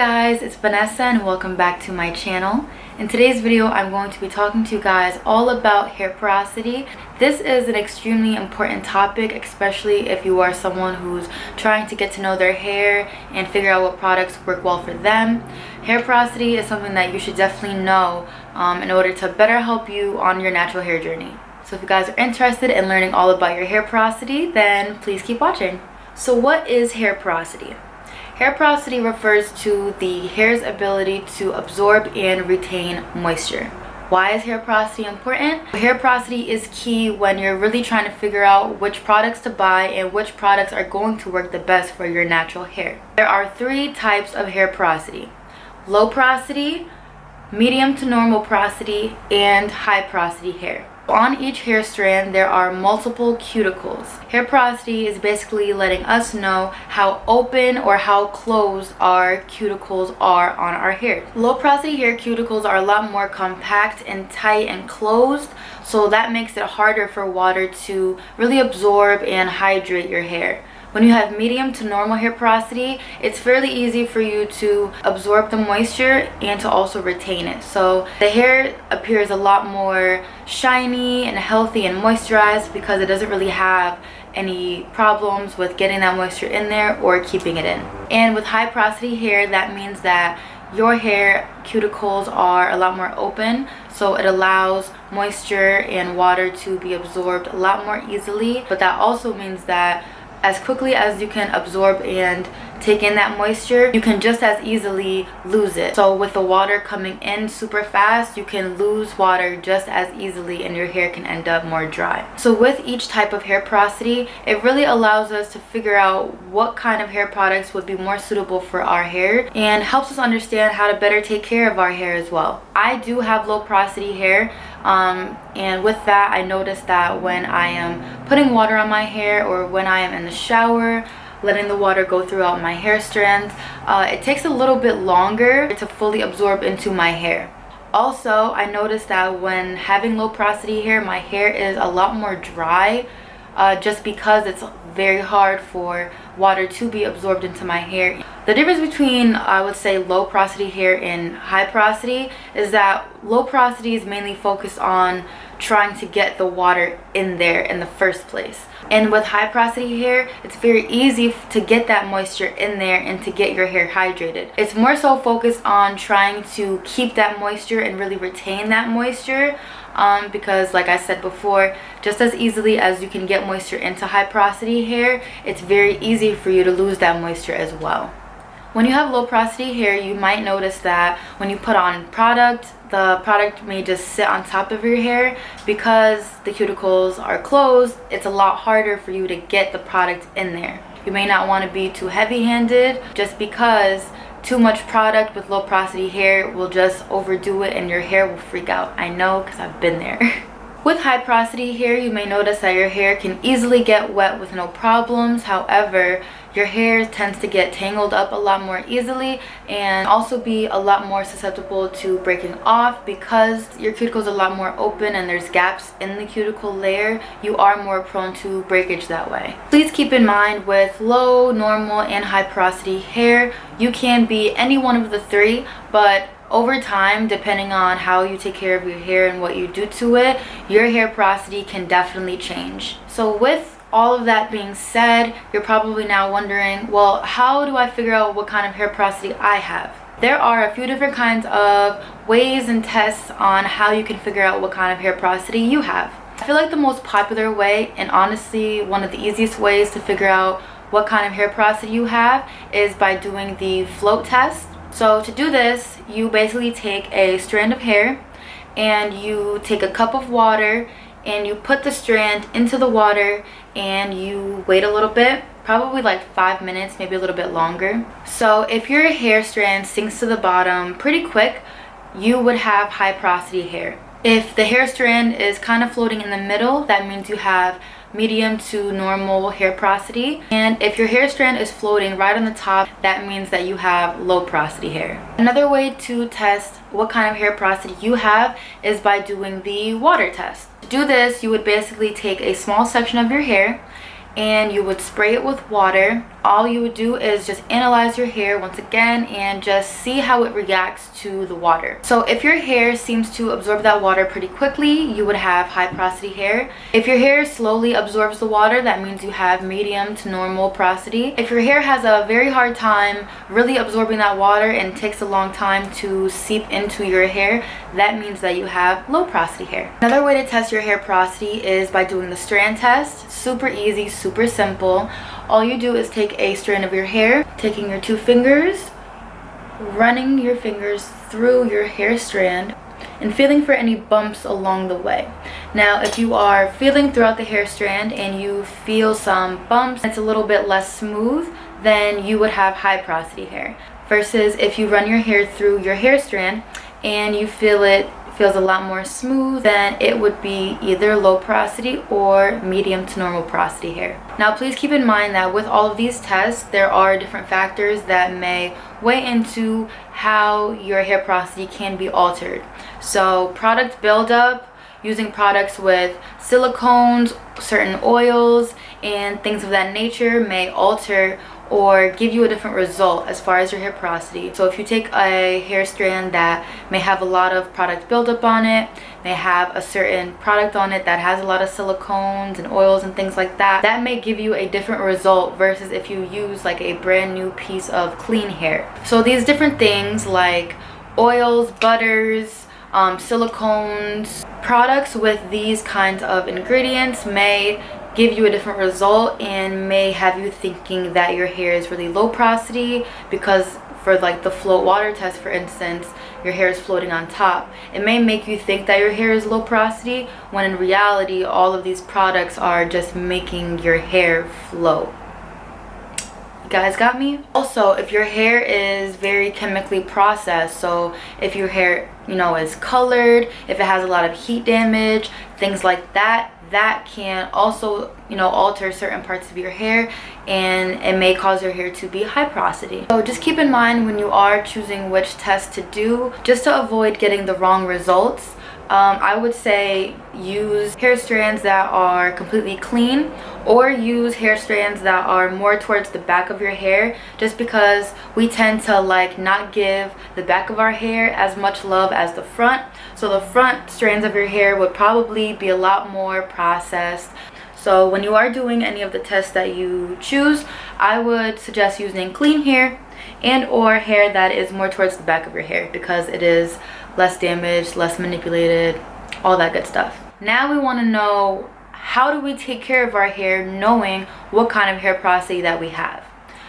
guys, it's Vanessa and welcome back to my channel. In today's video, I'm going to be talking to you guys all about hair porosity. This is an extremely important topic, especially if you are someone who's trying to get to know their hair and figure out what products work well for them. Hair porosity is something that you should definitely know in order to better help you on your natural hair journey. So if you guys are interested in learning all about your hair porosity, then please keep watching. So what is hair porosity? Hair porosity refers to the hair's ability to absorb and retain moisture. Why is hair porosity important? Hair porosity is key when you're really trying to figure out which products to buy and which products are going to work the best for your natural hair. There are three types of hair porosity: low porosity, medium to normal porosity, and high porosity hair. On each hair strand, there are multiple cuticles. Hair porosity is basically letting us know how open or how closed our cuticles are on our hair. Low porosity hair cuticles are a lot more compact and tight and closed, so that makes it harder for water to really absorb and hydrate your hair. When you have medium to normal hair porosity, it's fairly easy for you to absorb the moisture and to also retain it. So the hair appears a lot more shiny and healthy and moisturized because it doesn't really have any problems with getting that moisture in there or keeping it in. And with high porosity hair, that means that your hair cuticles are a lot more open, so it allows moisture and water to be absorbed a lot more easily. But that also means that as quickly as you can absorb and take in that moisture, you can just as easily lose it. So with the water coming in super fast, you can lose water just as easily and your hair can end up more dry. So with each type of hair porosity, it really allows us to figure out what kind of hair products would be more suitable for our hair and helps us understand how to better take care of our hair as well. I do have low porosity hair, and with that, I noticed that when I am putting water on my hair or when I am in the shower, letting the water go throughout my hair strands, it takes a little bit longer to fully absorb into my hair. Also, I noticed that when having low porosity hair, my hair is a lot more dry, just because it's very hard for water to be absorbed into my hair. The difference between, I would say, low porosity hair and high porosity is that low porosity is mainly focused on trying to get the water in there in the first place. And with high porosity hair, it's very easy to get that moisture in there and to get your hair hydrated. It's more so focused on trying to keep that moisture and really retain that moisture, because like I said before, just as easily as you can get moisture into high porosity hair, it's very easy for you to lose that moisture as well. When you have low porosity hair, you might notice that when you put on product, the product may just sit on top of your hair. Because the cuticles are closed, it's a lot harder for you to get the product in there. You may not want to be too heavy-handed, just because too much product with low porosity hair will just overdo it and your hair will freak out. I know, because I've been there. With high porosity hair, you may notice that your hair can easily get wet with no problems. However, your hair tends to get tangled up a lot more easily and also be a lot more susceptible to breaking off. Because your cuticle is a lot more open and there's gaps in the cuticle layer, you are more prone to breakage that way. Please keep in mind, with low, normal, and high porosity hair, you can be any one of the three, but over time, depending on how you take care of your hair and what you do to it, your hair porosity can definitely change. So with all of that being said, you're probably now wondering, well, how do I figure out what kind of hair porosity I have? There are a few different kinds of ways and tests on how you can figure out what kind of hair porosity you have. I feel like the most popular way, and honestly one of the easiest ways to figure out what kind of hair porosity you have, is by doing the float test. So to do this, you basically take a strand of hair and you take a cup of water and you put the strand into the water and you wait a little bit, probably like 5 minutes, maybe a little bit longer. So if your hair strand sinks to the bottom pretty quick, you would have high porosity hair. If the hair strand is kind of floating in the middle, that means you have medium to normal hair porosity. And if your hair strand is floating right on the top, that means that you have low porosity hair. Another way to test what kind of hair porosity you have is by doing the water test. To do this, you would basically take a small section of your hair and you would spray it with water. All you would do is just analyze your hair once again and just see how it reacts to the water. So if your hair seems to absorb that water pretty quickly, you would have high porosity hair. If your hair slowly absorbs the water, that means you have medium to normal porosity. If your hair has a very hard time really absorbing that water and takes a long time to seep into your hair, that means that you have low porosity hair. Another way to test your hair porosity is by doing the strand test. Super easy, super simple. All you do is take a strand of your hair, taking your 2 fingers, running your fingers through your hair strand, and feeling for any bumps along the way. Now, if you are feeling throughout the hair strand and you feel some bumps, it's a little bit less smooth, then you would have high porosity hair. Versus if you run your hair through your hair strand and you feel it feels a lot more smooth, then it would be either low porosity or medium to normal porosity hair. Now, please keep in mind that with all of these tests, there are different factors that may weigh into how your hair porosity can be altered. So product buildup, using products with silicones, certain oils, and things of that nature may alter or give you a different result as far as your hair porosity. So if you take a hair strand that may have a lot of product buildup on it, may have a certain product on it that has a lot of silicones and oils and things like that, that may give you a different result versus if you use like a brand new piece of clean hair. So these different things like oils, butters, silicones, products with these kinds of ingredients may give you a different result and may have you thinking that your hair is really low porosity because for like the float water test, for instance, your hair is floating on top. It may make you think that your hair is low porosity when in reality all of these products are just making your hair float. You guys got me? Also, if your hair is very chemically processed, so if your hair, is colored, if it has a lot of heat damage, things like that, that can also alter certain parts of your hair and it may cause your hair to be high porosity. So just keep in mind when you are choosing which test to do, just to avoid getting the wrong results. I would say use hair strands that are completely clean or use hair strands that are more towards the back of your hair, just because we tend to not give the back of our hair as much love as the front. So the front strands of your hair would probably be a lot more processed. So when you are doing any of the tests that you choose, I would suggest using clean hair and or hair that is more towards the back of your hair because it is less damaged, less manipulated, all that good stuff. Now we want to know, how do we take care of our hair knowing what kind of hair porosity that we have?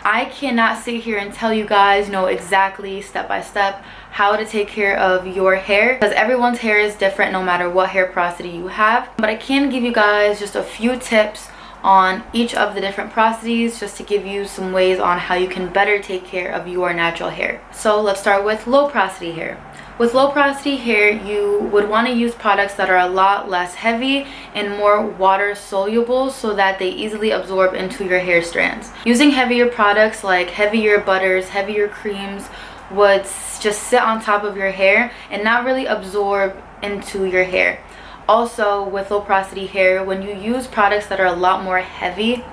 I cannot sit here and tell you guys exactly step by step how to take care of your hair because everyone's hair is different no matter what hair porosity you have. But I can give you guys just a few tips on each of the different porosities just to give you some ways on how you can better take care of your natural hair. So let's start with low porosity hair. With low porosity hair, you would want to use products that are a lot less heavy and more water soluble so that they easily absorb into your hair strands. Using heavier products like heavier butters, heavier creams would just sit on top of your hair and not really absorb into your hair. Also, with low porosity hair, when you use products that are a lot more heavy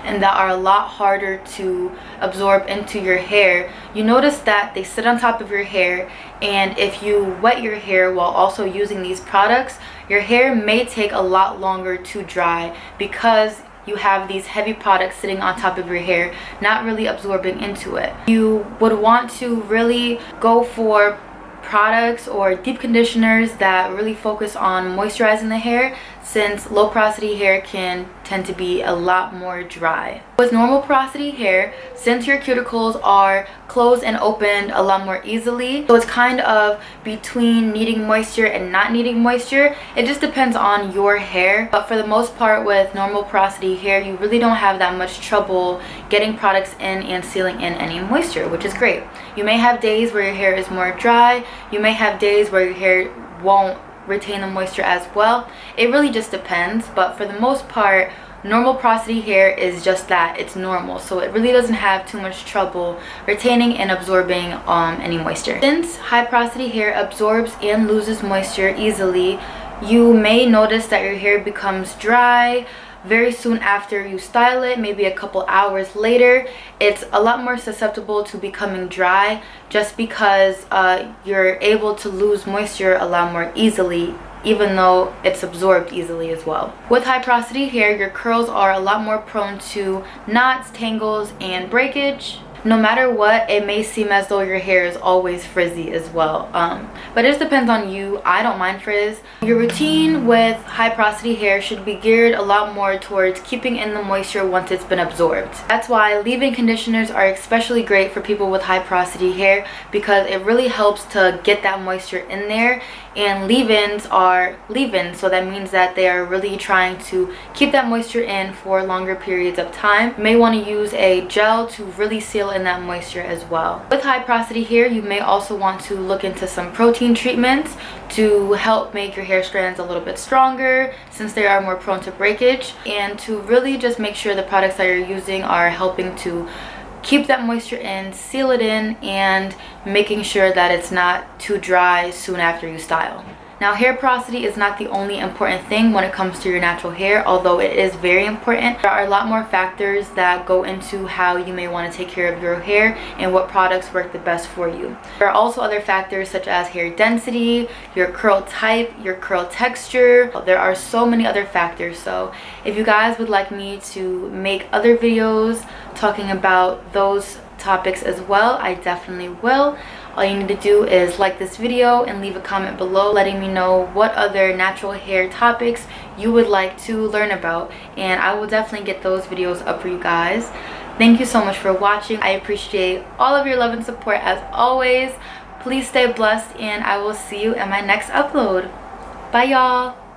and that are a lot harder to absorb into your hair, you notice that they sit on top of your hair, and if you wet your hair while also using these products, your hair may take a lot longer to dry because you have these heavy products sitting on top of your hair, not really absorbing into it. You would want to really go for products or deep conditioners that really focus on moisturizing the hair, since low porosity hair can tend to be a lot more dry. With normal porosity hair, since your cuticles are closed and opened a lot more easily, so it's kind of between needing moisture and not needing moisture. It just depends on your hair, but for the most part with normal porosity hair, you really don't have that much trouble getting products in and sealing in any moisture, which is great. You may have days where your hair is more dry, you may have days where your hair won't retain the moisture as well. It really just depends, but for the most part, normal porosity hair is just that, it's normal, so it really doesn't have too much trouble retaining and absorbing any moisture. Since high porosity hair absorbs and loses moisture easily, you may notice that your hair becomes dry, very soon after you style it, maybe a couple hours later, it's a lot more susceptible to becoming dry, just because you're able to lose moisture a lot more easily, even though it's absorbed easily as well. With high porosity hair, your curls are a lot more prone to knots, tangles, and breakage. No matter what, it may seem as though your hair is always frizzy as well, but it just depends on you. I don't mind frizz. Your routine with high porosity hair should be geared a lot more towards keeping in the moisture once it's been absorbed. That's why leave-in conditioners are especially great for people with high porosity hair, because it really helps to get that moisture in there. And leave-ins are leave-ins, so that means that they are really trying to keep that moisture in for longer periods of time. You may want to use a gel to really seal in that moisture as well. With high porosity hair, you may also want to look into some protein treatments to help make your hair strands a little bit stronger, since they are more prone to breakage, and to really just make sure the products that you're using are helping to keep that moisture in, seal it in, and making sure that it's not too dry soon after you style. Now, hair porosity is not the only important thing when it comes to your natural hair, although it is very important. There are a lot more factors that go into how you may want to take care of your hair and what products work the best for you. There are also other factors such as hair density, your curl type, your curl texture. There are so many other factors. So if you guys would like me to make other videos talking about those topics as well, I definitely will. All you need to do is like this video and leave a comment below letting me know what other natural hair topics you would like to learn about, and I will definitely get those videos up for you guys. Thank you so much for watching. I appreciate all of your love and support as always. Please stay blessed, and I will see you in my next upload. Bye, y'all.